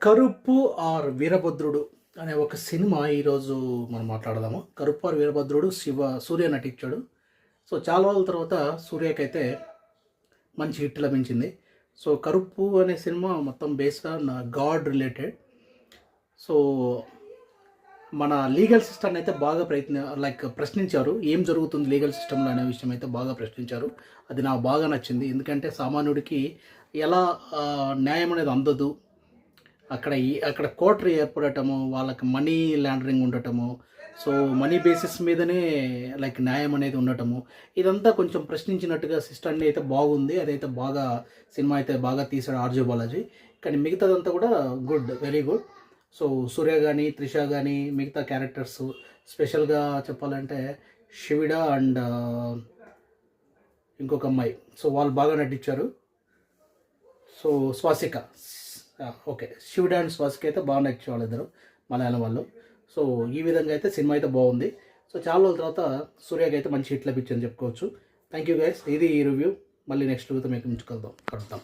కరుపు are వీరభద్రుడు అనే ఒక cinema ఈరోజు మనం మాట్లాడదాము. కరుపు ఆర్ వీరభద్రుడు సూర్య నటించాడు. సో చాలా రోజుల తర్వాత సూర్యకైతే మంచి హిట్ లభించింది. సో కరుపు అనే సినిమా మొత్తం based on God related. So మన లీగల్ సిస్టమ్ అయితే బాగా ప్రశ్నించారు. ఏం జరుగుతుంది లీగల్ సిస్టంలో అనే విషయం అయితే బాగా ప్రశ్నించారు. అది నాకు బాగా నచ్చింది. ఎందుకంటే సామాన్యుడికి ఎలా న్యాయం అనేది అందదు, అక్కడ కోటరీ ఏర్పడటము, వాళ్ళకి మనీ లాండరింగ్ ఉండటము, సో మనీ బేసిస్ మీదనే న్యాయం అనేది ఉండటము, ఇదంతా కొంచెం ప్రశ్నించినట్టుగా సిస్టమ్ అయితే బాగుంది. అదైతే బాగా సినిమా అయితే బాగా తీసాడు ఆర్జే బాలాజీ. కానీ మిగతాదంతా కూడా గుడ్, వెరీ గుడ్. సో సూర్య కానీ, త్రిష కానీ, మిగతా క్యారెక్టర్స్ స్పెషల్గా చెప్పాలంటే శివిడ అండ్ ఇంకొక అమ్మాయి, సో వాళ్ళు బాగా నటించారు. సో స్వాసిక, ఓకే, శివుడు అండ్ స్వాసిక అయితే బాగా నచ్చి వాళ్ళిద్దరు మలయాళం వాళ్ళు. సో ఈ విధంగా అయితే సినిమా అయితే బాగుంది. సో చాలా రోజుల తర్వాత సూర్యకి అయితే మంచి హిట్ లభించని చెప్పుకోవచ్చు. Thank you guys. ఇది ఈ రివ్యూ. మళ్ళీ నెక్స్ట్ రివ్యూతో మీకు కలుద్దాం.